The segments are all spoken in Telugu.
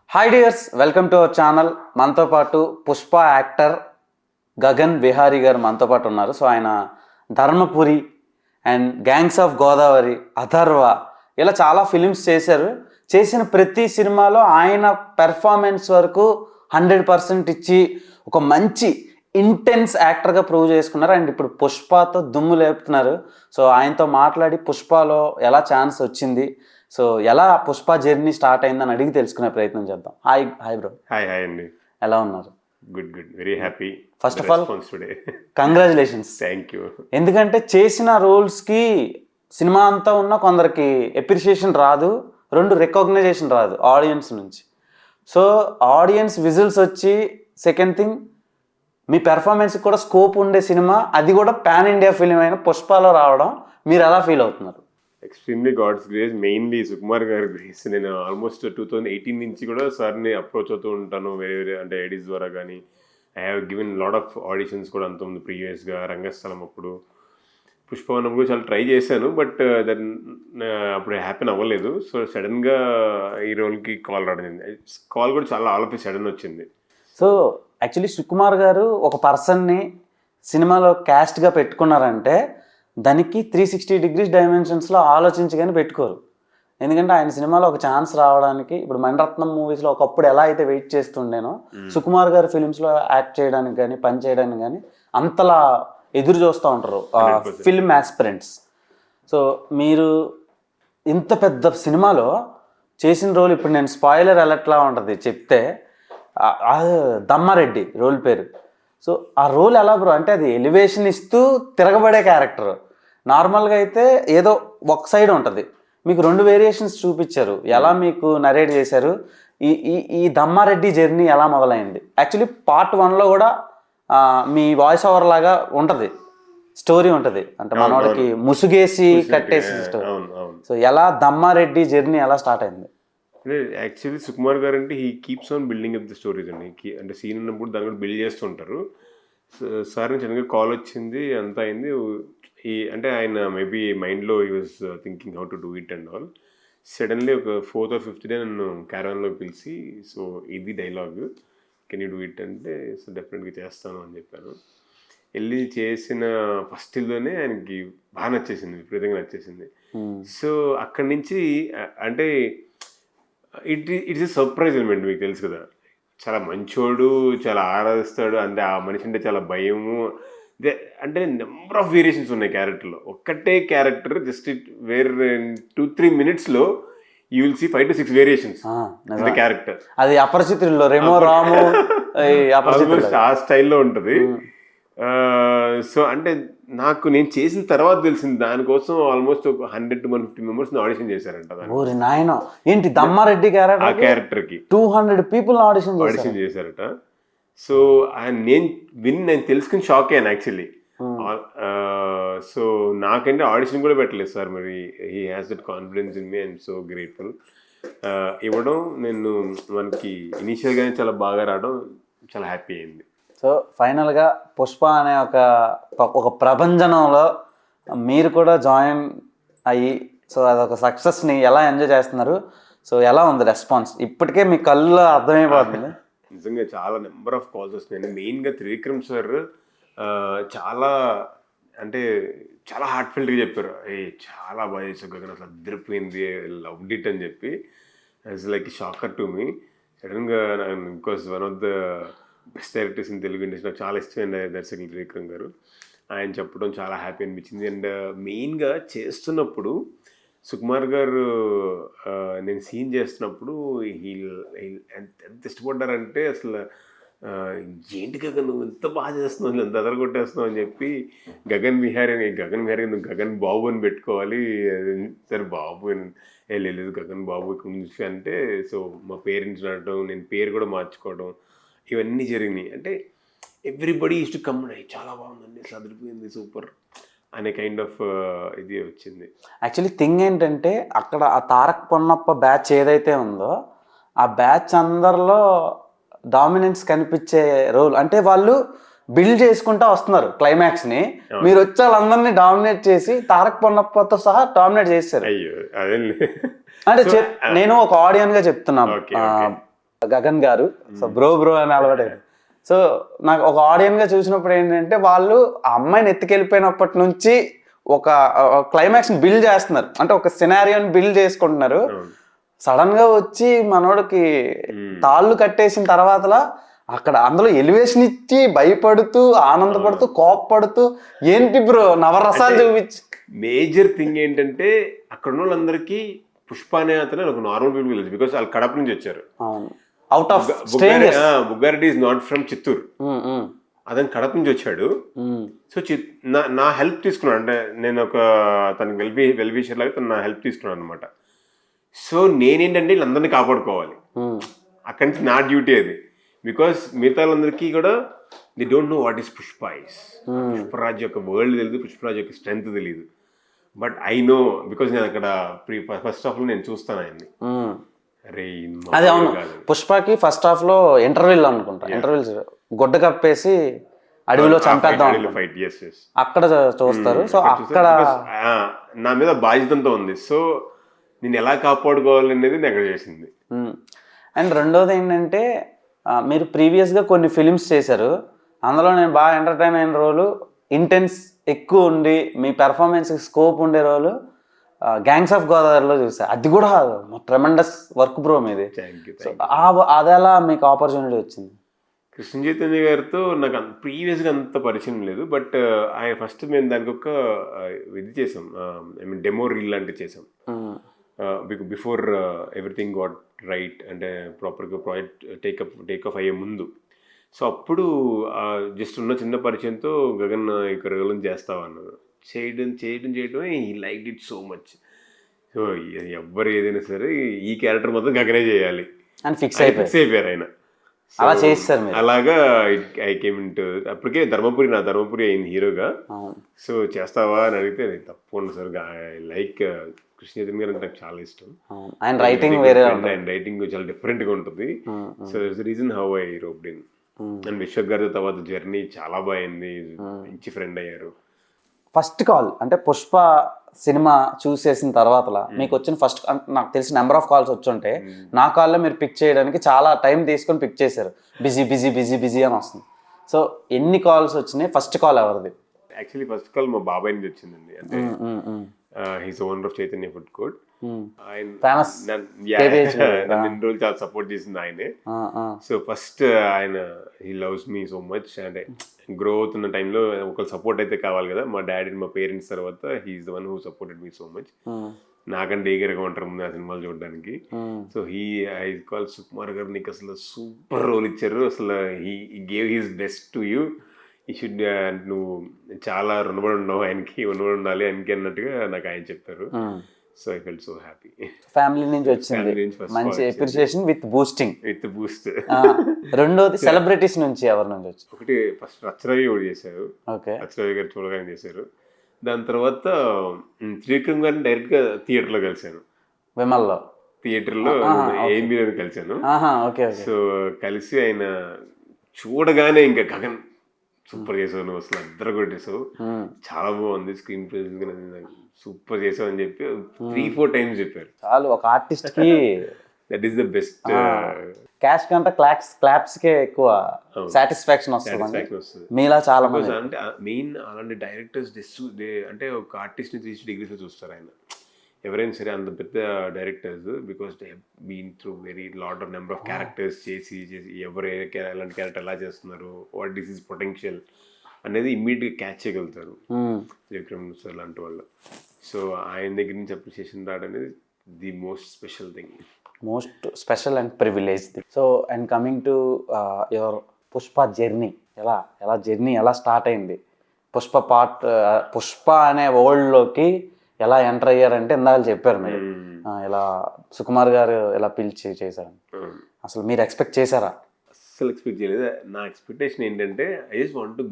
Hi dears, welcome to our channel. మనతో పాటు పుష్ప యాక్టర్ గగన్ విహారీ గారు మనతో పాటు ఉన్నారు. సో ఆయన Dharmapuri and gangs of Godavari, Atharva ఇలా చాలా ఫిలిమ్స్ చేశారు. చేసిన ప్రతి సినిమాలో ఆయన పెర్ఫార్మెన్స్ వరకు 100% ఇచ్చి ఒక మంచి ఇంటెన్స్ యాక్టర్గా ప్రూవ్ చేసుకున్నారు. అండ్ ఇప్పుడు పుష్పతో దుమ్ము లేపుతున్నారు. సో ఆయనతో మాట్లాడి పుష్పలో ఎలా ఛాన్స్ వచ్చింది, సో ఎలా పుష్ప జర్నీ స్టార్ట్ అయిందని అడిగి తెలుసుకునే ప్రయత్నం చేద్దాం. Hi bro. హాయ్ అండి. ఎలా ఉన్నారు? Good very happy. First of all congratulations. Thank you. ఎందుకంటే చేసిన రోల్స్కి సినిమా అంతా ఉన్న కొందరికి ఎప్రిషియేషన్ రాదు, రెండు రికగ్నైజేషన్ రాదు ఆడియన్స్ నుంచి. సో ఆడియన్స్ విజిల్స్ వచ్చి, సెకండ్ థింగ్ మీ పెర్ఫార్మెన్స్కి కూడా స్కోప్ ఉండే సినిమా, అది కూడా పాన్ ఇండియా ఫిలిం అయిన పుష్పలో రావడం, మీరు ఎలా ఫీల్ అవుతున్నారు? Extremely god's grace, mainly Sukumar గారి గ్రేస్. నేను ఆల్మోస్ట్ 2018 నుంచి కూడా సార్ని అప్రోచ్ అవుతూ ఉంటాను వేరే అంటే ఐడీస్ ద్వారా. కానీ I have given lot of auditions కూడా అంతకుముందు ప్రీవియస్గా రంగస్థలం అప్పుడు పుష్పవనం కూడా చాలా ట్రై చేశాను. బట్ దెన్ అప్పుడు హ్యాపీన్ అవ్వలేదు. సో సడన్గా ఈ రోల్కి కాల్ రావడం, కాల్ కూడా చాలా ఆల్ ఆఫ్ సడన్ వచ్చింది. సో యాక్చువల్లీ సుకుమార్ గారు ఒక పర్సన్ని సినిమాలో క్యాస్ట్గా పెట్టుకున్నారంటే దానికి 360 degrees డైమెన్షన్స్లో ఆలోచించగానే పెట్టుకోరు. ఎందుకంటే ఆయన సినిమాలో ఒక ఛాన్స్ రావడానికి, ఇప్పుడు మణిరత్నం మూవీస్లో ఒకప్పుడు ఎలా అయితే వెయిట్ చేస్తుండేనో, సుకుమార్ గారి ఫిలిమ్స్లో యాక్ట్ చేయడానికి కానీ పని చేయడానికి కానీ అంతలా ఎదురు చూస్తూ ఉంటారు ఫిల్మ్ ఆస్పిరెంట్స్. సో మీరు ఇంత పెద్ద సినిమాలో చేసిన రోల్, ఇప్పుడు నేను స్పాయిలర్ అలర్ట్లా ఉంటుంది చెప్తే, దమ్మారెడ్డి రోల్ పేరు. సో ఆ రోల్ ఎలా బ్రో అంటే అది ఎలివేషన్ ఇస్తూ తిరగబడే క్యారెక్టర్. నార్మల్గా అయితే ఏదో ఒక సైడ్ ఉంటుంది, మీకు 2 వేరియేషన్స్ చూపించారు. ఎలా మీకు నరేట్ చేశారు? ఈ దమ్మారెడ్డి జర్నీ ఎలా మొదలైంది? యాక్చువల్లీ పార్ట్ 1లో కూడా మీ వాయిస్ ఓవర్ లాగా ఉంటుంది, స్టోరీ ఉంటుంది, అంటే మనోడికి ముసుగేసి కట్టేసి స్టోరీ. సో ఎలా దమ్మారెడ్డి జర్నీ ఎలా స్టార్ట్ అయింది? అంటే యాక్చువల్లీ సుకుమార్ గారు అంటే he keeps on building up the stories అండి. అంటే సీన్ ఉన్నప్పుడు దాన్ని కూడా బిల్డ్ చేస్తుంటారు. సార్ నుంచి చిన్నగా కాల్ వచ్చింది, అంతా అయింది. అంటే ఆయన మేబీ మైండ్లో he was thinking how to do it and all. Suddenly ఒక 4th or 5th డే నన్ను క్యారవాన్లో పిలిచి, సో ఇది dialogue, can you do it అంటే, సో డెఫినెట్గా చేస్తాను అని చెప్పాను. వెళ్ళి చేసిన ఫస్ట్ ఇల్లోనే ఆయనకి బాగా నచ్చేసింది, విపరీతంగా నచ్చేసింది. సో అక్కడి నుంచి అంటే ఇట్స్ ఎ సర్ప్రైజ్ ఎలిమెంట్. మీకు తెలుసు కదా, చాలా మంచోడు, చాలా ఆరాధిస్తాడు, అంటే ఆ మనిషి అంటే చాలా భయము. అంటే నెంబర్ ఆఫ్ వేరియేషన్స్ ఉన్నాయి క్యారెక్టర్లో. ఒక్కటే క్యారెక్టర్ జస్ట్ వేర్ 2-3 minutesలో you will see 5 to 6 variations character. అది అపరిచితుల్లో రెమో రాము ఆ స్టైల్లో ఉంటుంది. సో అంటే నాకు నేను చేసిన తర్వాత తెలిసింది, దానికోసం ఆల్మోస్ట్ ఒక 100 to 150 members ఆడిషన్ చేశారంట. ఏంటి దమ్మారెడ్డి ఆ క్యారెక్టర్కి 200 people ఆడిషన్ చేశారట. సో నేను తెలుసుకుని షాక్ అయ్యాను యాక్చువల్లీ. సో నాకంటే ఆడిషన్ కూడా పెట్టలేదు సార్. మరి he has that confidence in me, I'm so grateful. ఇవ్వడం నేను మనకి ఇనీషియల్గానే చాలా బాగా రావడం చాలా హ్యాపీ అయింది. సో ఫైనల్గా పుష్ప అనే ఒక ప్రభంజనంలో మీరు కూడా జాయిన్ అయ్యి, సో అదొక సక్సెస్ని ఎలా ఎంజాయ్ చేస్తున్నారు? సో ఎలా ఉంది రెస్పాన్స్? ఇప్పటికే మీ కళ్ళు అర్థమైపోతుంది. నిజంగా చాలా నెంబర్ ఆఫ్ కాల్స్ వస్తున్నాయి. మెయిన్గా త్రివిక్రమ్ సార్ చాలా అంటే చాలా హార్ట్ఫుల్గా చెప్పారు, చాలా బాగా చేసావు గగన్, అసలు అద్దరిపోయింది, లవ్డ్ ఇట్ అని చెప్పి. It's like shocker to me. సడన్గా because one of the best directors in Telugu industry, నాకు చాలా ఇష్టమైన దర్శకులు త్రివిక్రమ్ గారు. ఆయన చెప్పడం చాలా హ్యాపీ అనిపించింది. అండ్ మెయిన్గా చేస్తున్నప్పుడు సుకుమార్ గారు నేను సీన్ చేస్తున్నప్పుడు ఎంత ఇష్టపడ్డారంటే, అసలు ఏంటి గగన్ నువ్వు ఎంత బాగా చేస్తున్నావు, ఎంత అదరగొట్టేస్తున్నావు అని చెప్పి, గగన్ విహారీ నువ్వు గగన్ బాబు అని పెట్టుకోవాలి. సరే బాబు లేదు గగన్ బాబు ఇక్కడ నుంచి అంటే, సో మా పేరెంట్స్ అనడం, నేను పేరు కూడా మార్చుకోవడం, ఇవన్నీ జరిగినాయి. అంటే ఎవ్రీబడి యూస్ టు కమ్, చాలా బాగుందండి, అసలు అదిరిపోయింది, సూపర్ అనే కైండ్ ఆఫ్ ఇది వచ్చింది. యాక్చువల్లీ థింగ్ ఏంటంటే, అక్కడ ఆ తారక్ పొన్నప్ప బ్యాచ్ ఏదైతే ఉందో, ఆ బ్యాచ్ అందరిలో డామినెన్స్ కనిపించే రోల్. అంటే వాళ్ళు బిల్డ్ చేసుకుంటా వస్తున్నారు క్లైమాక్స్ని, మీరు వచ్చి వాళ్ళందరినీ డామినేట్ చేసి తారక్ పొన్నప్పతో సహా డామినేట్ చేశారు. అయ్యో అదే అంటే నేను ఒక ఆడియన్గా చెప్తున్నాను, గగన్ గారు. సో బ్రో అని అలవాటు. సో నాకు ఒక ఆడియన్స్ గా చూసినప్పుడు ఏంటంటే వాళ్ళు ఆ అమ్మాయిని ఎత్తుకెళ్ళిపోయినప్పటి నుంచి ఒక క్లైమాక్స్ బిల్డ్ చేస్తున్నారు, అంటే ఒక సినారియోని బిల్డ్ చేసుకుంటున్నారు. సడన్ గా వచ్చి మనోడికి తాళ్ళు కట్టేసిన తర్వాతలా అక్కడ అందులో ఎలివేషన్ ఇచ్చి భయపడుతూ ఆనందపడుతూ కోపపడుతూ ఏంటి బ్రో నవరసాలు చూపించి. మేజర్ థింగ్ ఏంటంటే అక్కడ ఉన్న వాళ్ళందరికీ పుష్ప అనే అతను ఒక నార్మల్ పీపుల్ తెలుసు, బికాస్ వాళ్ళు కడప నుంచి వచ్చారు. Out of Bugga Reddy is not from Chittoor, అతను కడప నుంచి వచ్చాడు. సో నా హెల్ప్ తీసుకున్నాడు, అంటే నేను ఒక తనకి వెల్ విషర్ లాగా తను నా హెల్ప్ తీసుకున్నాను అనమాట. సో నేనేంటంటే వీళ్ళందరినీ కాపాడుకోవాలి, అక్కడి నుంచి నా డ్యూటీ అది. బికాస్ మిగతా వాళ్ళందరికీ కూడా they don't know what is Pushpa is. Pushparaj యొక్క వరల్డ్ తెలియదు, పుష్పరాజ్ యొక్క స్ట్రెంగ్త్ తెలియదు. బట్ ఐ నో, బికాస్ నేను అక్కడ ఫస్ట్ హాఫ్ లో నేను చూస్తాను ఆయన్ని. అరే అదే అవును, పుష్పకి ఫస్ట్ హాఫ్ లో ఇంటర్వ్యూల్ అనుకుంటా, ఇంటర్వ్యూల్స్ గుడ్డ కప్పేసి అడవిలో చంపేద్దాం అక్కడ చూస్తారు. సో అక్కడ నా మీద బాధ్యతంతో ఉంది, సో నేను ఎలా కాపాడుకోవాలి అనేది నేను అక్కడ చేసింది. అండ్ రెండోది ఏంటంటే మీరు ప్రీవియస్గా కొన్ని ఫిలిమ్స్ చేశారు, అందులో నేను బాగా ఎంటర్టైన్ అయిన రోలు, ఇంటెన్స్ ఎక్కువ ఉండి మీ పెర్ఫార్మెన్స్కి స్కోప్ ఉండే రోలు గ్యాంగ్స్ ఆఫ్ గోదావరిలో చూసాను. అది కూడా ట్రెమెండస్ వర్క్ బ్రో మీది. అది ఎలా మీకు ఆపర్చునిటీ వచ్చింది? కృష్ణ చైతన్య గారితో నాకు ప్రీవియస్గా అంత పరిచయం లేదు, బట్ ఆయన ఫస్ట్ మేము దానికి ఒక ఇది చేసాం, ఐ మీన్ డెమో రీల్ లాంటివి చేసాం బిఫోర్ ఎవ్రీథింగ్ గాట్ రైట్, అంటే ప్రాపర్గా ప్రాజెక్ట్ టేకప్ అయ్యే ముందు. సో అప్పుడు జస్ట్ ఉన్న చిన్న పరిచయంతో గగన్ ఇక్కడ రోల్ చేస్తావన్నారు. చేయడమే ఈ like it so much. So ఎవ్వరు ఏదైనా సరే ఈ క్యారెక్టర్ మొత్తం గగనే చేయాలి అని ఫిక్స్ అయిపోయారు ఆయన. అలా చేస్తారు అలాగా ఐ కేమ్ ఇంటూ. అప్పటికే ధర్మపురి అయింది హీరోగా. సో చేస్తావా అని అడిగితే తప్పకుండా సార్, లైక్ కృష్ణ చైతన్య గారు అంటే నాకు చాలా ఇష్టం. ఆయన రైటింగ్ వేరే, ఆయన రైటింగ్ చాలా డిఫరెంట్ గా ఉంటుంది. So that's the reason how I roped in. And Vishwak గారితో తర్వాత జర్నీ చాలా బాగుంది, మంచి ఫ్రెండ్ అయ్యారు. ఫస్ట్ కాల్ అంటే పుష్ప సినిమా చూసేసిన తర్వాత మీకు వచ్చిన ఫస్ట్, నాకు తెలిసి నెంబర్ ఆఫ్ కాల్స్ వచ్చుంటే నా కాల్లో మీరు పిక్ చేయడానికి చాలా టైం తీసుకొని పిక్ చేశారు. బిజీ అని వస్తుంది. సో ఎన్ని కాల్స్ వచ్చినాయి? ఫస్ట్ కాల్ ఎవరిది? యాక్చువల్లీ ఫస్ట్ కాల్ మా బాబాయ్ నుంచి వచ్చిందండి. అంటే he's owner of Chaitanya food court. ఇన్ని రోజులు చాలా సపోర్ట్ చేసింది ఆయనే. సో ఫస్ట్ ఆయన he loves me so much. అంటే గ్రో అవుతున్న టైంలో ఒకళ్ళు సపోర్ట్ అయితే కావాలి కదా, మా డాడీ మా పేరెంట్స్ తర్వాత he is the one who supported me so much. నాకంటే ఈగర్గా ఉంటారు ముందు ఆ సినిమాలు చూడడానికి. సో ఐ కాల్ సుకుమార్ గారు, నీకు అసలు సూపర్ రోల్ ఇచ్చారు, అసలు he gave he's best to you, ఈ షుడ్, నువ్వు చాలా రుణపడి ఉన్నావు ఆయనకి, రుణపడి ఉండాలి ఆయనకి అన్నట్టుగా నాకు ఆయన చెప్పారు. So I felt so happy. Family నుంచి వచ్చింది మంచి అప్రిసియేషన్ విత్ బూస్ట్. రెండోది సెలబ్రిటీస్ నుంచి ఎవరి నుంచి వచ్చి? ఒకటి ఫస్ట్ రచ్చరవి కూడా చేశారు, రచ్చరవి గారు చూడగానే చేశారు. దాని తర్వాత త్రివిక్రమ్ గారిని డైరెక్ట్ గా థియేటర్ లో కలిశాను, విమల్లో థియేటర్లో ఏఎంబీలో కలిశాను. సో కలిసి ఆయన చూడగానే ఇంకా గగన్ సూపర్ చేసావు, నువ్వు అసలు అద్దరు కొట్టేసావు, చాలా బాగుంది స్క్రీన్ ప్రెజెన్స్, సూపర్ చేసావు అని చెప్పి 3-4 times చెప్పారు. చాలు ఒక ఆర్టిస్ట్ కి that is the best. Cash కంటే క్లాప్స్ కే ఎక్కువ సాటిస్ఫాక్షన్ వస్తుంది మీలా చాలా మంది. అంటే మెయిన్ అలాంటి డైరెక్టర్స్ అంటే ఒక ఆర్టిస్ట్ ని 360 degrees చూస్తారు ఆయన, ఎవరైనా సరే అంత పెద్ద directors, because they have been through very lot of number of characters చేసి ఎవరు ఎలాంటి క్యారెక్టర్ ఎలా చేస్తున్నారు, వాట్ ఈస్ హిస్ పొటెన్షియల్ అనేది ఇమ్మీడియట్గా క్యాచ్ చేయగలుగుతారు విక్రమ్ సార్ లాంటి వాళ్ళు. సో ఆయన దగ్గర నుంచి అప్రిషియేషన్ రావడం అనేది the most special thing, most special and privilege. So and coming to your Pushpa journey, ఎలా స్టార్ట్ అయింది? పుష్ప అనే వరల్డ్లోకి ఎలా ఎంటర్ అయ్యారంటే ఇందాక చెప్పారు మీరు, ఇలా సుకుమార్ గారు ఎలా పిలిచి చేశారు, అసలు మీరు ఎక్స్పెక్ట్ చేశారా? అస్సలు ఎక్స్పెక్ట్ చేయలేదు. నా ఎక్స్పెక్టేషన్ ఏంటంటే I just want to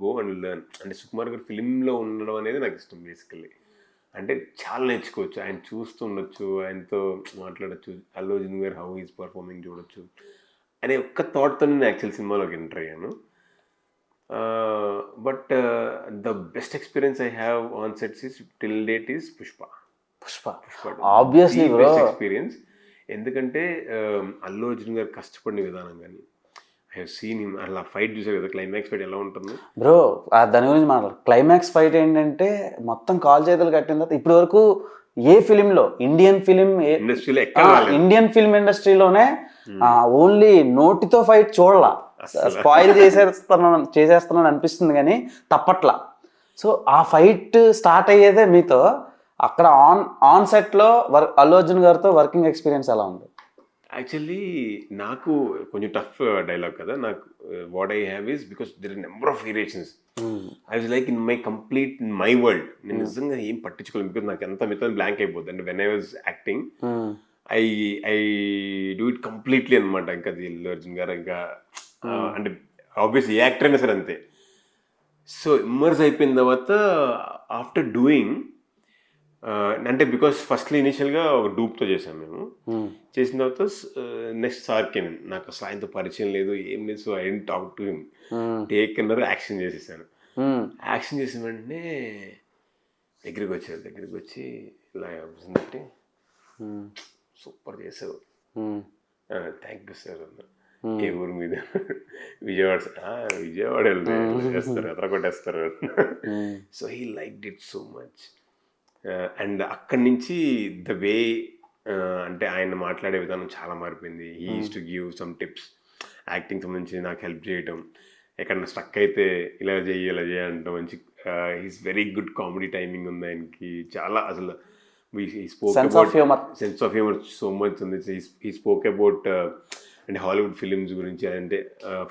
go and learn. అంటే సుకుమార్ గారు ఫిలింలో ఉండడం అనేది నాకు ఇష్టం బేసికల్లీ. అంటే చాలా నేర్చుకోవచ్చు, ఆయన చూస్తుండొచ్చు, ఆయనతో మాట్లాడచ్చు, అల్లు అర్జున్ గారు హౌ ఈజ్ పర్ఫార్మింగ్ చూడొచ్చు అనే ఒక్క థాట్తో నేను యాక్చువల్ సినిమాలోకి ఎంటర్ అయ్యాను. But the best experience I have on sets is till date is Pushpa. Obviously best experience. ఎందుకంటే అల్లు అర్జున్ గారు కష్టపడిన విధానం కానీ ఐ హావ్ సీన్ హిమ్ అలా ఫైట్ చూసారు కదా, క్లైమాక్స్ ఫైట్ ఎలా ఉంటుంది బ్రో. దాని గురించి మాట్లాడు. క్లైమాక్స్ ఫైట్ ఏంటంటే మొత్తం కాల్ చేతులు కట్టిన తర్వాత ఇప్పటి వరకు ఏ ఫిలింలో ఇండియన్ ఇండస్ట్రీలో ఎక్కడ రాలేదు. ఇండియన్ ఫిల్మ్ ఇండస్ట్రీలోనే ఓన్లీ నోటితో ఫైట్ చూడాల, స్పాయిల్ చేసేస్తున్నాను అనిపిస్తుంది కానీ తప్పట్లా. సో ఆ ఫైట్ స్టార్ట్ అయ్యేదే మీతో. అక్కడ ఆన్ సెట్లో అల్లు అర్జున్ గారితో వర్కింగ్ ఎక్స్పీరియన్స్ ఎలా ఉంది? యాక్చువల్లీ నాకు కొంచెం టఫ్ డైలాగ్ కదా. నాకు what I have is because there are number of variations. I was like in my complete my world. నేను నిజంగా ఏం పట్టించుకోలేదు బికాస్ నాకు ఎంత మిగతా బ్లాంక్ అయిపోతుంది. And when I was acting I I do it completely అనమాట. ఇంకా అల్లు అర్జున్ గారు ఇంకా అంటే ఆబ్వియస్ ఏ యాక్టర్ అయినా సరే అంతే. సో ఇమ్మర్స్ అయిపోయిన తర్వాత ఆఫ్టర్ డూయింగ్ అంటే బికాస్ ఫస్ట్లీ ఇనిషియల్గా ఒక డూప్తో చేశాను మేము. చేసిన తర్వాత నెక్స్ట్ సార్కి నాకు అసలు ఆయనతో పరిచయం లేదు, ఏం లేదు. So I dent talk to him. Take అన్నారు, యాక్షన్ చేసేసాను. యాక్షన్ చేసిన వెంటనే దగ్గరికి వచ్చారు. దగ్గరికి వచ్చి ఇలా బట్టి సూపర్ చేశారు, థ్యాంక్ యూ సార్ అన్నారు. ఏ ఊరు మీద? విజయవాడ. విజయవాడ చేస్తారు, ఎത്ര కొట్టేస్తారు. So he like it so much. And అక్కడి నుంచి ద వే అంటే ఆయన మాట్లాడే విధానం చాలా మారిపోయింది. He use to give some tips, acting సంబంధించి నాకు హెల్ప్ చేయటం, ఎక్కడన్నా స్ట్రక్ అయితే ఇలా చేయి ఇలా చేయంటాం. మంచి he's very good comedy timing ఉంది ఆయనకి చాలా. అసలు sense of humour so much ఉంది. హీ స్పోక్ అబౌట్ అంటే హాలీవుడ్ ఫిలిమ్స్ గురించి, అంటే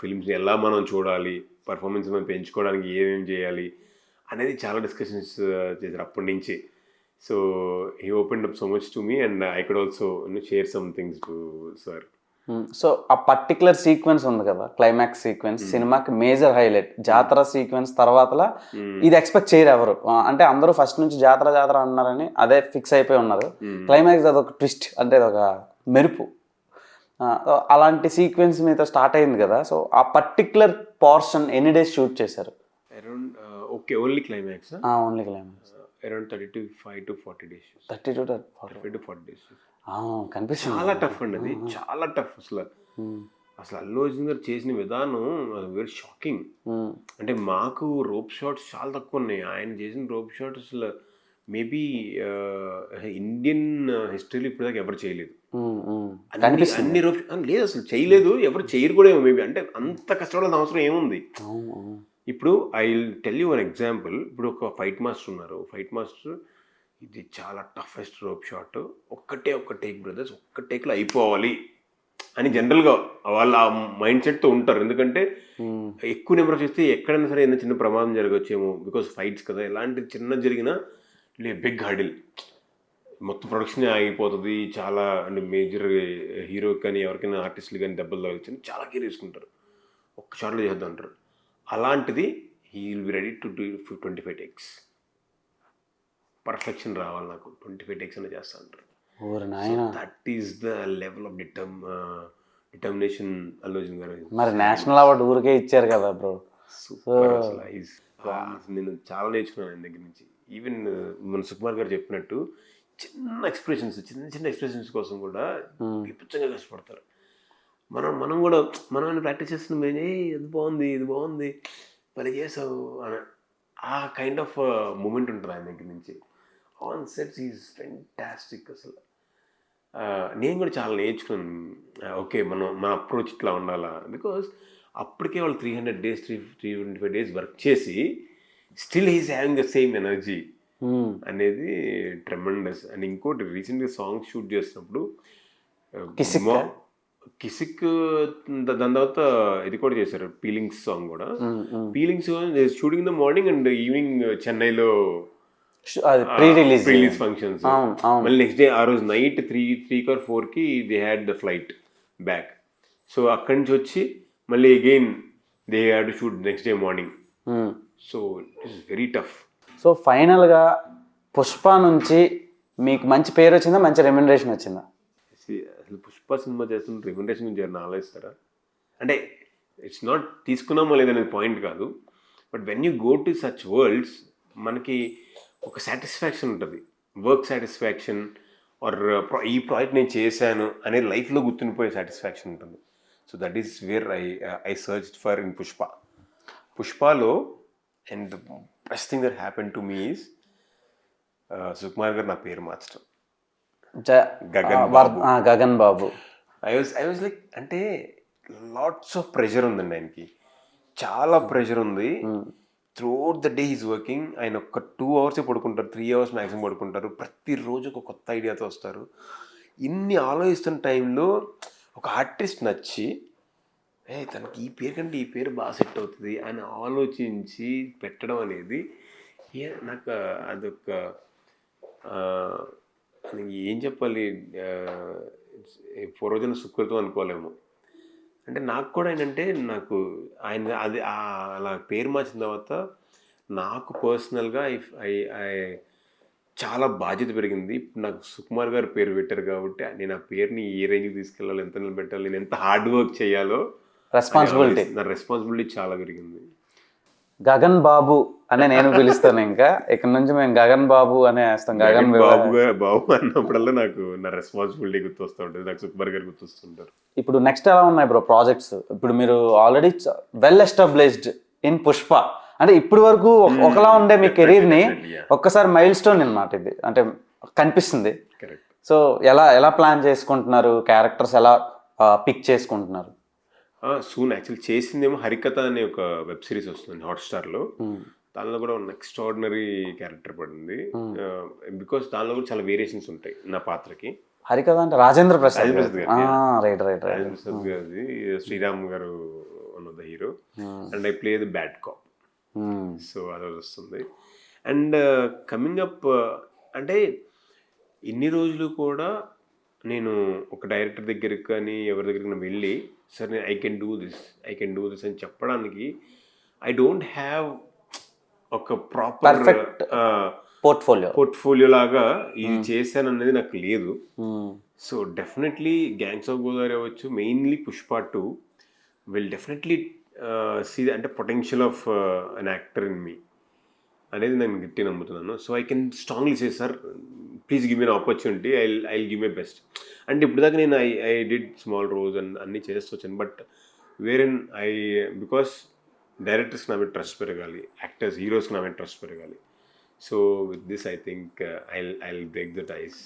ఫిలిమ్స్ని ఎలా మనం చూడాలి, పర్ఫార్మెన్స్ మనం పెంచుకోవడానికి ఏమేమి చేయాలి అనేది చాలా డిస్కషన్స్ చేశారు అప్పటి నుంచి. So he opened up so much to me and I could also share some things to sir. So ఆ పర్టికులర్ సీక్వెన్స్ ఉంది కదా, క్లైమాక్స్ సీక్వెన్స్, సినిమాకి మేజర్ హైలైట్. జాతర సీక్వెన్స్ తర్వాతలా ఇది ఎక్స్పెక్ట్ చేయరు ఎవరు. అంటే అందరూ ఫస్ట్ నుంచి జాతర జాతర అన్నారని అదే ఫిక్స్ అయిపోయి ఉన్నారు. క్లైమాక్స్ అదొక ట్విస్ట్, అంటే అదొక మెరుపు. అలాంటి సీక్వెన్స్ మీతో స్టార్ట్ అయింది కదా. సో ఆ పర్టికులర్ పోర్షన్ ఎన్ని డేస్ షూట్ చేశారు? Around okay only climax only climax around 35 to 40 days. 35 to 40 days కనిపిస్తుంది. చాలా టఫ్ అండి అది, చాలా టఫ్. అసలు అల్లు అర్జున్ గారు చేసిన విధానం వెరీ షాకింగ్. అంటే మాకు రోప్ షాట్స్ చాలా తక్కువ ఉన్నాయి. ఆయన చేసిన రోప్ షాట్స్ అసలు మేబీ ఇండియన్ హిస్టరీలో ఇప్పటిదాకా ఎవరు చేయలేదు. అన్ని రోప్ లేదు, అసలు చేయలేదు, ఎవరు చేయరు కూడా ఏమో మేబీ. అంటే అంత కష్టపడాల్సిన అవసరం ఏముంది? ఇప్పుడు I will tell you one example. ఇప్పుడు ఒక ఫైట్ మాస్టర్ ఉన్నారు. ఫైట్ మాస్టర్ ఇది చాలా టఫెస్ట్ రోప్ షాట్, ఒక్క టేక్ బ్రదర్స్, ఒక్క టేక్లో అయిపోవాలి అని జనరల్గా వాళ్ళు ఆ మైండ్ సెట్తో ఉంటారు. ఎందుకంటే ఎక్కువ నెంబర్ చేస్తే ఎక్కడైనా సరే ఏదైనా చిన్న ప్రమాదం జరగచ్చేమో, బికాస్ ఫైట్స్ కదా. ఎలాంటి చిన్న జరిగినా బిగ్ హర్డిల్, మొత్తం ప్రొడక్షన్ ఆగిపోతుంది. చాలా అంటే మేజర్ హీరోకి కానీ ఎవరికైనా ఆర్టిస్టులు కానీ దెబ్బలు తగిలించి చాలా కేర్ తీసుకుంటారు, ఒక్క షాట్లో చేద్దాం అంటారు. అలాంటిది he will be ready to do 25 takes. Perfection రావాలి నాకు, 25 takes అనే చేస్తా అంటారు. That is the level of determination Allu Arjun గారు. మరి నేషనల్ అవార్డు ఊరికే ఇచ్చారు కదా బ్రో. సూపర్. అసలు నేను చాలా నేర్చుకున్నాను ఆయన దగ్గర నుంచి. ఈవెన్ మన సుకుమార్ గారు చెప్పినట్టు చిన్న ఎక్స్ప్రెషన్స్ కోసం కూడా విపరీతంగా కష్టపడతారు. మనం కూడా మనం ప్రాక్టీస్ చేస్తున్నాం, ఇది బాగుంది పని చేసావు అని ఆ కైండ్ ఆఫ్ మూమెంట్ ఉంటుంది ఆయన దగ్గర నుంచి. On sets is fantastic. అసలు నేను కూడా చాలా నేర్చుకున్నాను. ఓకే మన అప్రోచ్ ఇట్లా ఉండాలా, బికాస్ అప్పటికే వాళ్ళు 300 days 325 days వర్క్ చేసి still he's having the same energy అనేది ట్రెమెండస్. అండ్ ఇంకోటి రీసెంట్గా సాంగ్ షూట్ చేసినప్పుడు కిసిక్, దాని తర్వాత ఇది కూడా చేశారు, పీలింగ్స్ సాంగ్ కూడా. Feelings shooting the morning and evening చెన్నైలో రిలీజ్ ఫంక్షన్స్. మళ్ళీ నెక్స్ట్ డే ఆ రోజు నైట్ 3 or 4కి they had the flight back. So అక్కడి నుంచి వచ్చి మళ్ళీ again they had to shoot next day morning. So it is very tough. So ఫైనల్గా పుష్ప నుంచి మీకు మంచి పేరు వచ్చిందా, మంచి రెమ్యునరేషన్ వచ్చిందా? అసలు పుష్ప సినిమా చేస్తున్న రెమ్యునరేషన్ గురించి ఏమైనా ఆలోచిస్తారా? అంటే ఇట్స్ నాట్ తీసుకున్నామో లేదనేది పాయింట్ కాదు, but when you go to such worlds మనకి ఒక సాటిస్ఫాక్షన్ ఉంటుంది, వర్క్ సాటిస్ఫాక్షన్, ఆర్ ఈ ప్రాజెక్ట్ నేను చేశాను అనే లైఫ్లో గుర్తుండిపోయే సాటిస్ఫాక్షన్ ఉంటుంది. So that is where I search for in పుష్పలో. And the best thing that happen to me is Sukumar garu నా పేరు మార్చడం. Gagan Babu. I was like, అంటే లాట్స్ ఆఫ్ ప్రెషర్ ఉందండి ఆయనకి, చాలా ప్రెషర్ ఉంది. Throughout the day is working. ఆయన ఒక 2 hours పడుకుంటారు, 3 hours మ్యాక్సిమం పడుకుంటారు. ప్రతిరోజు ఒక కొత్త ఐడియాతో వస్తారు. ఇన్ని ఆలోచిస్తున్న టైంలో ఒక ఆర్టిస్ట్ నచ్చి తనకి ఈ పేరు కంటే ఈ పేరు బాగా సెట్ అవుతుంది అని ఆలోచించి పెట్టడం అనేది నాకు అదొక ఏం చెప్పాలి, పూర్వజన సుకృతం అనుకోలేము. అంటే నాకు కూడా ఏంటంటే, నాకు ఆయన అది అలా పేరు మార్చిన తర్వాత నాకు పర్సనల్గా చాలా బాధ్యత పెరిగింది. ఇప్పుడు నాకు సుకుమార్ గారు పేరు పెట్టారు కాబట్టి నేను ఆ పేరుని ఏ రేంజ్కి తీసుకెళ్ళాలి, ఎంత నిలబెట్టాలి, నేను ఎంత హార్డ్ వర్క్ చేయాలో రెస్పాన్సిబిలిటీ, నా రెస్పాన్సిబిలిటీ చాలా పెరిగింది. గగన్ బాబు అనే నేను పిలుస్తాను. ఇంకా ఇక్కడ నుంచి మేము గగన్ బాబు అనే వేస్తాం. గగన్ బాబు అన్నప్పుడల్లా నాకు నా రెస్పాన్సిబిలిటీ గుర్తొస్తూ ఉంటుంది, నాకు సుకుమార్ గారు గుర్తొస్తుంటారు. ఇప్పుడు నెక్స్ట్ ఎలా ఉన్నాయి బ్రో ప్రాజెక్ట్స్? ఇప్పుడు మీరు already well established in Pushpa, అంటే ఇప్పటి వరకు ఒకలా ఉండే మీ కెరీర్ని ఒక్కసారి మైల్ స్టోన్ అన్నమాట ఇది, అంటే కనిపిస్తుంది. కరెక్ట్. సో ఎలా ప్లాన్ చేసుకుంటున్నారు, క్యారెక్టర్స్ ఎలా పిక్ చేసుకుంటున్నారు? సూన్ యాక్చువల్లీ చేసిందేమో హరికథ అనే ఒక వెబ్ సిరీస్ వస్తుంది హాట్స్టార్లో. దానిలో కూడా ఒక ఎక్స్ట్రాడినరీ క్యారెక్టర్ పడింది. బికాస్ దానిలో కూడా చాలా వేరియేషన్స్ ఉంటాయి నా పాత్రకి. హరికథ అంటే రాజేంద్ర ప్రసాద్ రైట్ రాజేంద్ర ప్రసాద్ గారి, శ్రీరామ్ గారు one of the hero, and I play the bad cop. So అది వస్తుంది. అండ్ కమింగ్ అప్ అంటే ఇన్ని రోజులు కూడా నేను ఒక డైరెక్టర్ దగ్గరికి కానీ ఎవరి దగ్గరికి వెళ్ళి సార్ నేను ఐ కెన్ డూ దిస్ అని చెప్పడానికి ఐ డోంట్ హ్యావ్ ఒక ప్రాపర్ పోర్ట్ఫోలియో లాగా ఇది చేశాను అనేది నాకు లేదు. So definitely gangs of Godavari అవ్వచ్చు, mainly Pushpa 2 will definitely see అంటే potential of an actor in me అనేది నేను గట్టి నమ్ముతున్నాను. So I can strongly say sir please give me an opportunity, I give my best. అంటే ఇప్పుడు దాకా నేను I did small roles and అన్నీ చేస్తూ వచ్చాను. బట్ వేరెన్ బికాస్ డైరెక్టర్స్కి నా మీద ట్రస్ట్ పెరగాలి, యాక్టర్స్ హీరోస్కి నా మీద ట్రస్ట్ పెరగాలి. So with this I think I break the ties.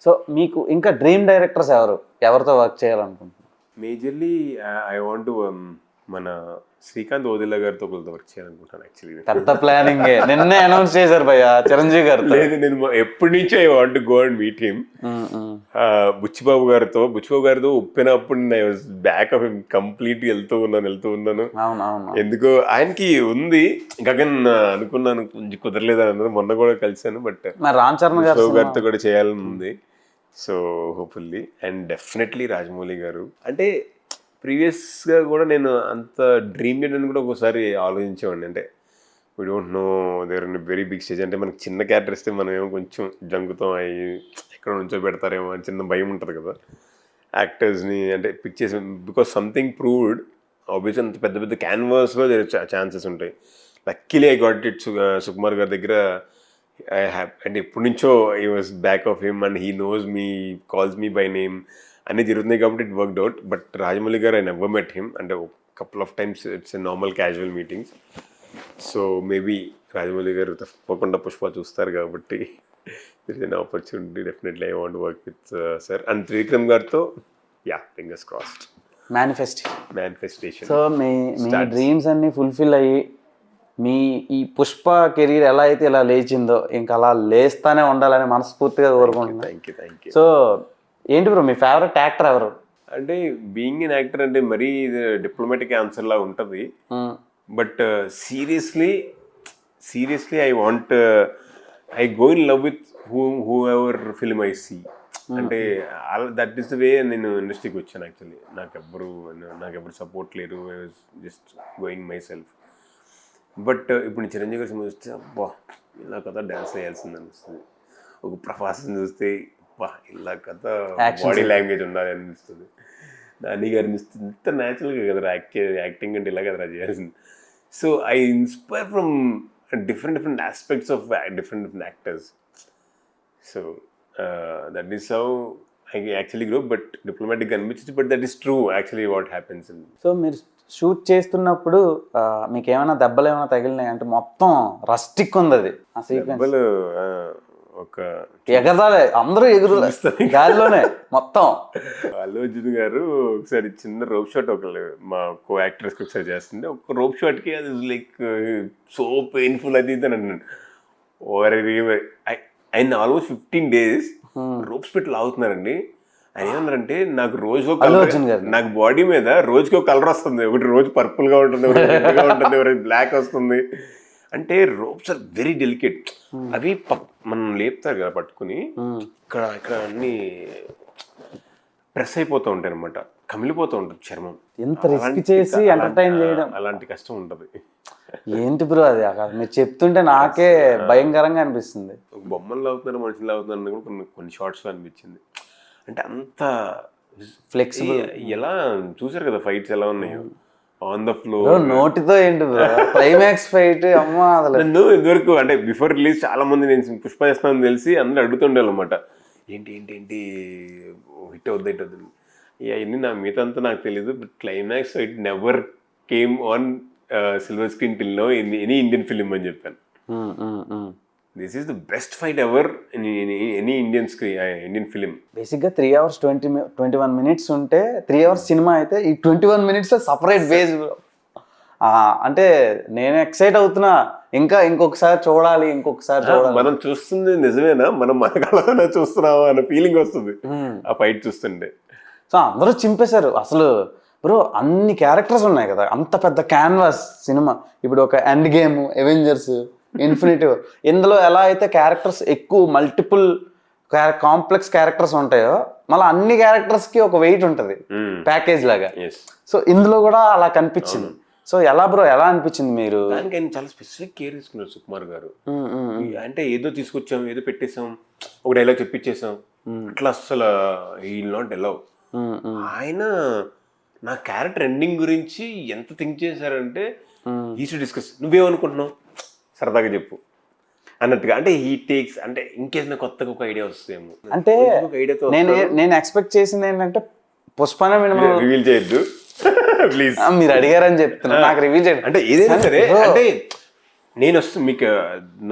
So మీకు ఇంకా డ్రీమ్ డైరెక్టర్స్ ఎవరితో వర్క్ చేయాలనుకుంటున్నారు? మేజర్లీ ఐ వాంట్ టు మన శ్రీకాంత్ ఓదిలా గారితో ఒకరితో వర్క్ చేయాలనుకుంటాను. యాక్చువల్లీ పెద్ద ప్లానింగ్ నిన్నే అనౌన్స్ చేశారు భయ్య చిరంజీవి గారు. లేదు, నేను ఎప్పటి నుంచో I want to go and meet him. Buchibabu గారితో ఒప్పినప్పుడు I was back of him complete వెళ్తూ ఉన్నాను. ఎందుకో ఆయనకి ఉంది గగన్ అనుకున్నాను, కొంచెం కుదరలేదు అన్నది. మొన్న కూడా కలిసాను, బట్ రామ్ చరణ్ గారితో కూడా చేయాలని ఉంది. So hopefully. And definitely Rajamouli గారు. అంటే ప్రీవియస్గా కూడా నేను అంత డ్రీమ్ చేయడానికి కూడా ఒకసారి ఆలోచించేవాడిని. అంటే we don't know there in very big stage. అంటే మనకి చిన్న క్యారెక్టర్ ఇస్తే మనం ఏమో కొంచెం జంకుతాం, అయ్యి ఎక్కడ నుంచో పెడతారేమో అని చిన్న భయం ఉంటుంది కదా యాక్టర్స్ని అంటే పిక్ చేసి. బికాస్ సంథింగ్ ప్రూవ్డ్ ఆబ్వియస్లీ అంత పెద్ద పెద్ద క్యాన్వాస్లో ఛాన్సెస్ ఉంటాయి. Luckily I got it. Sukumar గారి దగ్గర అంటే ఎప్పటి నుంచో I was back of him and he knows me, calls me by name అన్నీ జరుగుతున్నాయి కాబట్టి it worked out. But Rajamouli గారు ఐ నెవర్ మెట్ హిమ్. అంటే couple of times it's normal casual meetings. So maybe Rajamouli గారు తప్పకుండా పుష్ప చూస్తారు కాబట్టి there is an opportunity. Definitely I want work with sir and Trivikram గారితో. Yeah, fingers crossed. Manifestation. So మీ డ్రీమ్స్ అన్ని ఫుల్ఫిల్ అయ్యి మీ ఈ పుష్ప కెరీర్ ఎలా అయితే ఇలా లేచిందో ఇంకా అలా లేస్తానే ఉండాలని మనస్ఫూర్తిగా కోరుకుంటున్నాను. Thank you. సో ఏంటి బ్రో మీ ఫేవరెట్ యాక్టర్ ఎవరు? అంటే బీయింగ్ ఎన్ యాక్టర్ అంటే మరీ డిప్లొమాటిక్ ఆన్సర్ లా ఉంటుంది. But seriously I go in love with whoever film I see. అంటే దట్ ఈస్ ద వే నేను ఇండస్ట్రీకి వచ్చాను. యాక్చువల్లీ నాకు ఎవ్వరు సపోర్ట్ లేరు, I was just going myself. But ఇప్పుడు చిరంజీవి గారి సినిమా చూస్తే అబ్బా ఇలా కదా డ్యాన్స్ వేయాల్సింది అనిపిస్తుంది. ఒక ప్రభాస్ని చూస్తే ఇలా కథ బాడీ లాంగ్వేజ్ ఉండాలి అనిపిస్తుంది. నాని గారు అనిపిస్తుంది ఇంత న్యాచురల్గా కదరా యాక్టింగ్ అంటే ఇలా కదరా చేయాల్సింది. So I inspire from different aspects of different actors. So that is how I actually grow. But diplomatic అనిపించింది, but that is true actually what happens. So మీరు షూట్ చేస్తున్నప్పుడు మీకు ఏమైనా దెబ్బలు ఏమైనా తగిలినాయి అంటే మొత్తం రస్టిక్ ఉంది అది ఆ సీక్వెన్స్. ఒక ఎగరదాలే అందరూ ఎగురు గాలిలోనే మొత్తం. అల్లు అర్జున్ గారు ఒకసారి చిన్న రోప్ షాట్ ఒకళ్ళు మా కో యాక్టర్స్ ఒకసారి చేస్తుంటే ఒక రోప్ షాట్ కి అది లైక్ సో పెయిన్ఫుల్ అది ఇది అని అన్నాడు. ఓవర్ ఆయన ఆల్మోస్ట్ 15 days రోప్స్ పెట్టి లాగుతున్నారండి. ఆయన ఏమన్నారంటే నాకు రోజు నాకు బాడీ మీద రోజుకి ఒక కలర్ వస్తుంది, ఒకటి రోజు పర్పుల్ గా ఉంటుంది, ఒకటి రెడ్ గా ఉంటుంది, ఒకటి బ్లాక్ వస్తుంది. అంటే రోప్స్ ఆర్ వెరీ డెలికేట్. అవి మనం లేపుతారు కదా పట్టుకుని, ఇక్కడ ఇక్కడ అన్ని ప్రెస్ అయిపోతూ ఉంటాయి అనమాట, కమిలిపోతూ ఉంటుంది చర్మం. ఎంత రిస్క్ చేసి ఎంటర్టైన్ చేయడం, అలాంటి కష్టం ఉంటుంది. ఏంటి బ్రో అది మీరు చెప్తుంటే నాకే భయంకరంగా అనిపిస్తుంది. బొమ్మలు అవుతున్నారు, మనుషులు అవుతున్నారు కూడా కొన్ని షార్ట్స్ లో అనిపించింది. అంటే అంత ఫ్లెక్సిబుల్. ఎలా చూసారు కదా ఫైట్స్ ఎలా ఉన్నాయో ఆన్ ద ఫ్లోర్. నోటితో ఏంటి క్లైమాక్స్ ఫైట్ అమ్మా. నన్ను ఇదివరకు అంటే బిఫోర్ రిలీజ్ చాలా మంది నేను పుష్ప చేస్తానని తెలిసి అందరూ అడుగుతుండే అనమాట, ఏంటి ఏంటి ఏంటి హిట్ అవుద్ది హిట్ అవుతుంది. అవన్నీ నా మిగతా అంతా నాకు తెలియదు. But climax fight never came on silver screen till now in any Indian film అని చెప్పాను. This is the best fight ever in any Indian film. బేసిక్గా 3 hours 21 minutes ఉంటే 3 hours సినిమా అయితే ఈ 21 minutes సపరేట్ బేస్. అంటే నేను ఎక్సైట్ అవుతున్నా, ఇంకా ఇంకొకసారి చూడాలి, ఇంకొకసారి చూడాలి. మనం చూస్తుంది నిజమేనా, మనం మన కళలోనే చూస్తున్నావా అన్న ఫీలింగ్ వస్తుంది ఆ ఫైట్ చూస్తుంటే. సో అందరూ చింపేశారు అసలు బ్రో. అన్ని క్యారెక్టర్స్ ఉన్నాయి కదా, అంత పెద్ద క్యాన్వాస్ సినిమా. ఇప్పుడు ఒక ఎండ్ గేమ్, అవెంజర్స్, ఇన్ఫినిటీ, ఇందులో ఎలా అయితే క్యారెక్టర్స్ ఎక్కువ మల్టిపుల్ కాంప్లెక్స్ క్యారెక్టర్స్ ఉంటాయో, మళ్ళీ అన్ని క్యారెక్టర్స్ కి ఒక వెయిట్ ఉంటుంది ప్యాకేజ్ లాగా. సో ఇందులో కూడా అలా కనిపించింది. సో ఎలా బ్రో, ఎలా అనిపించింది మీరు? దానికి ఆయన చాలా స్పెసిఫిక్ కేర్ తీసుకున్నారు సుకుమార్ గారు. అంటే ఏదో తీసుకొచ్చాం, ఏదో పెట్టేసాం, ఒక డైలాగ్ చెప్పించేసాం, అట్లా అసలు ఈ నాట్ ఎలవ్. ఆయన నా క్యారెక్టర్ ఎండింగ్ గురించి ఎంత థింక్ చేశారంటే ఈజీ డిస్కస్, నువ్వేమనుకుంటున్నావు సరదాగా చెప్పు అన్నట్టుగా. అంటే హీ టేక్స్, అంటే ఇంకేదైనా కొత్తగా ఒక ఐడియా వస్తుందేమో. అంటే నేను ఎక్స్పెక్ట్ చేసింది ఏంటంటే పుష్పనే రివీల్ చేయొద్దు ప్లీజ్, మీరు అడిగారని చెప్తున్నా, నాకు రివీల్ చేయండి. అంటే ఏదైనా సరే, అంటే నేను వస్తుంది మీకు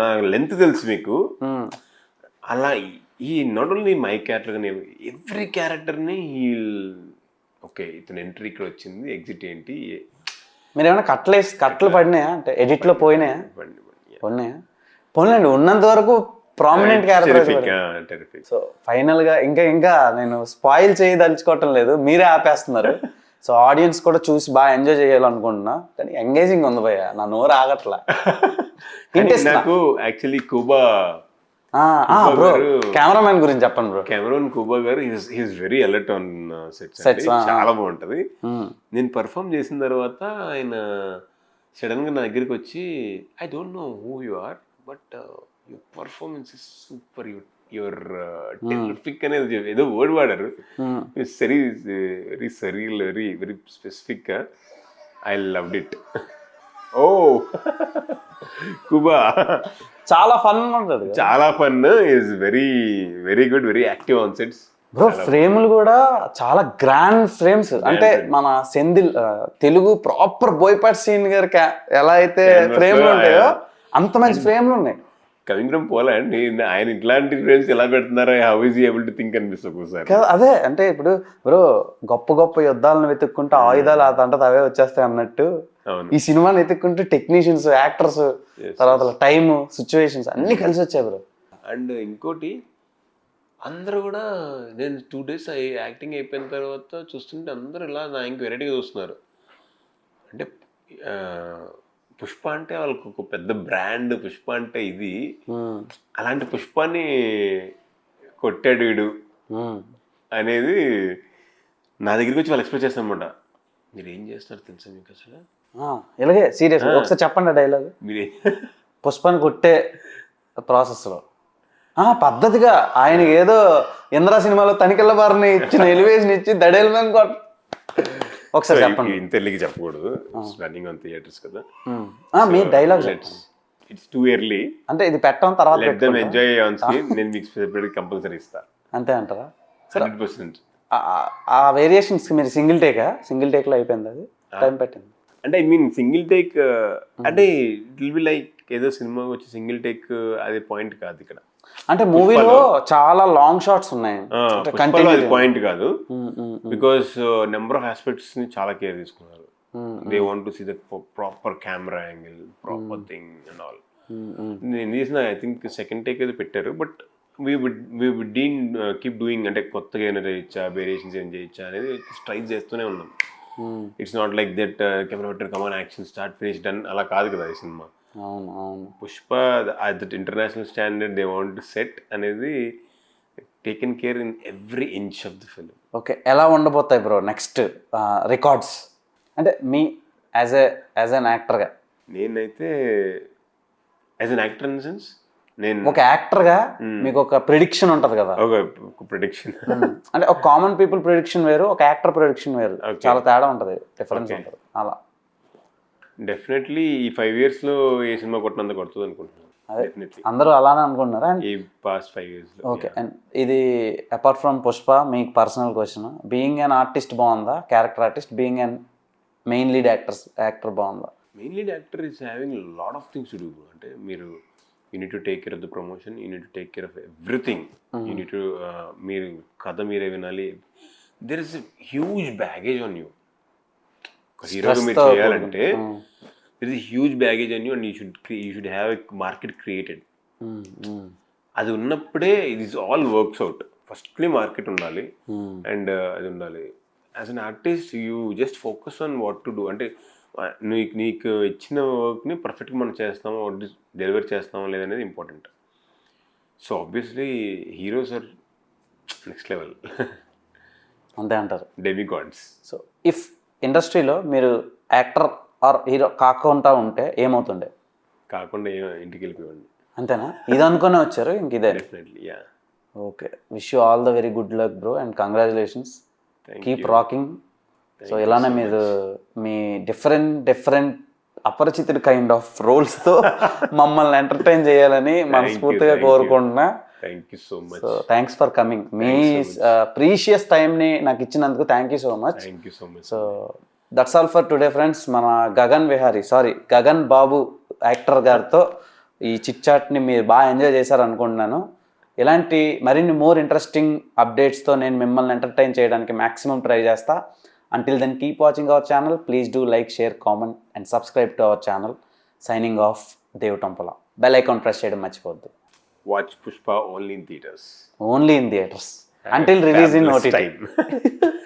నా లెంత్ తెలుసు మీకు. అలా ఈ నాట్ ఓన్లీ మై క్యారెక్టర్, నేను ఎవ్రీ క్యారెక్టర్ని ఓకే ఇతను ఎంట్రీ ఇక్కడ వచ్చింది, ఎగ్జిట్ ఏంటి. మీరు ఏమైనా కట్లు పడినాయా అంటే ఎడిట్లో పోయినాయా? ఉన్నాయా? పోన్లేండి, ఉన్నంత వరకు ప్రామినెంట్ క్యారెక్టర్. సో ఫైనల్ గా ఇంకా నేను స్పాయిల్ చేయదలుచుకోవటం లేదు, మీరే ఆపేస్తున్నారు. సో ఆడియన్స్ కూడా చూసి బాగా ఎంజాయ్ చేయాలనుకుంటున్నా, కానీ ఎంగేజింగ్ ఉంది భయ్య, నా నోరు ఆగట్లా. నాకు యాక్చువల్లీ కుబా బ్రో కెమెరామెన్ గురించి చెప్పండి బ్రో. కెమెరామెన్ కుబా గారు is very alert on sets, చాలా బాగుంటది. నేను పర్ఫామ్ చేసిన తర్వాత ఆయన సడన్ గా నా దగ్గరికి వచ్చి, I don't know who you are but your performance is super, your terrific అనేది ఏదో వర్డ్ వాడారు. Very very surreal, very very specific గా. I loved it. ఓ కుబా చాలా ఫన్ ఉంటుంది, చాలా fun, is very very good, very active on sets bro. ఫ్రేములు కూడా చాలా గ్రాండ్ ఫ్రేమ్స్. అంటే మన సెంధిల్ తెలుగు ప్రాపర్ బోయపాటి సీన్ గారి ఎలా అయితే ఫ్రేమ్లు ఉంటాయో అంత మంచి ఫ్రేమ్లు ఉన్నాయి. కమింగ్ ఫ్రమ్ పోలాండ్, ఆయన ఇట్లాంటి ఫ్రేమ్స్ ఎలా పెడుతున్నారో, how is able to think అనిపిస్తుంది ఒకసారి. అదే అంటే ఇప్పుడు బ్రో గొప్ప గొప్ప యుద్ధాలను వెతుక్కుంటూ ఆయుధాలు అదంటే అవే వచ్చేస్తాయి అన్నట్టు, ఈ సినిమాని వెతుక్కుంటూ టెక్నీషియన్స్, యాక్టర్స్, తర్వాత టైమ్, సిచ్యువేషన్స్ అన్ని కలిసి వచ్చాయి బ్రో. అండ్ ఇంకోటి, అందరూ కూడా నేను 2 days యాక్టింగ్ అయిపోయిన తర్వాత చూస్తుంటే అందరూ ఇలా నా ఇంక వెరైటీగా చూస్తున్నారు. అంటే పుష్ప అంటే వాళ్ళకు ఒక పెద్ద బ్రాండ్, పుష్ప అంటే ఇది, అలాంటి పుష్పాన్ని కొట్టాడు వీడు అనేది నా దగ్గరికి వచ్చి వాళ్ళు ఎక్స్ప్రెస్ చేస్తాను అనమాట. మీరు ఏం చేస్తారు తెలుసా మీకు అసలు? ఇలాగే సీరియస్ ఒకసారి చెప్పండి డైలాగ్. మీరే పుష్పాన్ని కొట్టే ప్రాసెస్లో పద్ధతిగా ఆయనకి ఏదో ఇంద్రా సినిమాలో తనికెళ్ళ బారిని ఇచ్చిన ఎలివేషన్ ఇచ్చి దడేల మీద ఒకసారి చెప్పండి. ఇంతెల్లికి చెప్పకూడదు, రన్నింగ్ ఆన్ థియేటర్స్ కదా. మీ డైలాగ్ ఇట్స్ టూ ఎర్లీ. అంటే ఇది పెట్టడం తర్వాత లెట్ దెమ్ పెట్టుకుంటారా? Enjoy on screen. నేను మీకు సెపరేట్ కంపల్సరీ ఇస్తా అంతే అంటారా? 100%. ఆ వేరియేషన్స్ మీరు సింగిల్ టేక్లో అయిపోయింది, అది టైం పెట్టింది. అంటే ఐ మీన్ సింగిల్ టేక్ అంటే ఇట్ విల్ బి లైక్ ఏదో సినిమా వచ్చి సింగిల్ టేక్ అది పాయింట్ కాదు ఇక్కడ. అంటే మూవీలో చాలా లాంగ్ షాట్స్ ఉన్నాయి, పుష్పలో అది పాయింట్ కాదు. బికాస్ నెంబర్ ఆఫ్ ఆస్పెక్ట్స్ ని చాలా కేర్ తీసుకున్నారు. They want to see the proper camera angle, proper thing and all. నేను చేసిన ఐ థింక్ సెకండ్ టేక్ అయితే పెట్టారు, but we would keep doing. అంటే కొత్తగా ఏమైనా చేయొచ్చా, వేరియేషన్స్ ఏం చేయొచ్చా అనేది ట్రై చేస్తూనే ఉన్నాం. It's not like that camera పెట్టర్ come on action start finish done అలా కాదు కదా ఈ సినిమా. అవును. Pushpa that international standard they want to set అనేది taken care in every inch of the film. Okay, ఎలా ఉండబోతాయి బ్రో నెక్స్ట్ రికార్డ్స్? అంటే మీ యాజ్ అన్ యాక్టర్గా. నేనైతే as an actor in the sense నేను ఒక యాక్టర్గా మీకు ఒక ప్రిడిక్షన్ ఉంటుంది కదా, ఒక ప్రిడిక్షన్. అంటే ఒక కామన్ పీపుల్ ప్రిడిక్షన్ వేరు, ఒక యాక్టర్ ప్రిడిక్షన్ వేరు, చాలా తేడా ఉంటుంది, డిఫరెన్స్ ఉంటుంది. అలా డెఫినెట్లీ ఈ 5 years లో ఏ సినిమా కొట్టినంత కొడుతుంది అనుకుంటున్నాను. డెఫినెట్లీ అందరూ అలానే అనుకుంటున్నారా? ఈ పాస్ట్ 5 years లో. ఓకే, అండ్ ఇది అపార్ట్ ఫ్రమ్ పుష్ప మీకు personal question, being an artist బాగుందా, character artist, being an main lead actor బాగుందా? Main lead actor is having lot of things to do. అంటే మీరు you need to take care of the promotion, you need to take care of everything, you need to మీరు కథ మీరే వినాలి. There is huge baggage on you. హీరోగా మీరు చేయాలంటే there is huge baggage on you and you should have a market created. అది ఉన్నప్పుడే it is all works out. Firstly market ఉండాలి అండ్ అది ఉండాలి. As an artist you just focus on what to do. అంటే నీకు ఇచ్చిన వర్క్ని పర్ఫెక్ట్గా మనం చేస్తామో, డెలివర్ చేస్తామో లేదనేది important. So obviously heroes are next level. అంతే అంటారు, డెమి గాడ్స్. సో ఇఫ్ ఇండస్ట్రీలో మీరు యాక్టర్ ఆర్ హీరో కాకుండా ఉంటే ఏమవుతుండే? కాకుండా ఇంటికి వెళ్ళిపోయింది. అంతేనా? ఇది అనుకునే వచ్చారు ఇంక ఇదే? Definitely yeah. Okay, wish you all the very good luck bro and congratulations, keep rocking. So ఇలానే మీరు మీ డిఫరెంట్ అపరిచితుడు కైండ్ ఆఫ్ రోల్స్తో మమ్మల్ని ఎంటర్టైన్ చేయాలని మనస్ఫూర్తిగా కోరుకుంటున్నా. Thank you so much. So thanks for coming. Me precious టైంని నాకు ఇచ్చినందుకు thank you so much. Thank you so much. So that's all for today friends. మన గగన్ బాబు యాక్టర్ గారితో ఈ చిట్ చాట్ని మీరు బాగా ఎంజాయ్ చేశారు అనుకుంటున్నాను. ఇలాంటి మరిన్ని మోర్ ఇంట్రెస్టింగ్ అప్డేట్స్తో నేను మిమ్మల్ని ఎంటర్టైన్ చేయడానికి మ్యాక్సిమం ట్రై చేస్తా. Until then, keep watching our channel. Please do like, share, comment and subscribe to our channel. Signing off, Dev Tampala. Bell icon press cheyadam marchipoddhu. Watch Pushpa only in theaters. Only in theaters. Until release in OTT.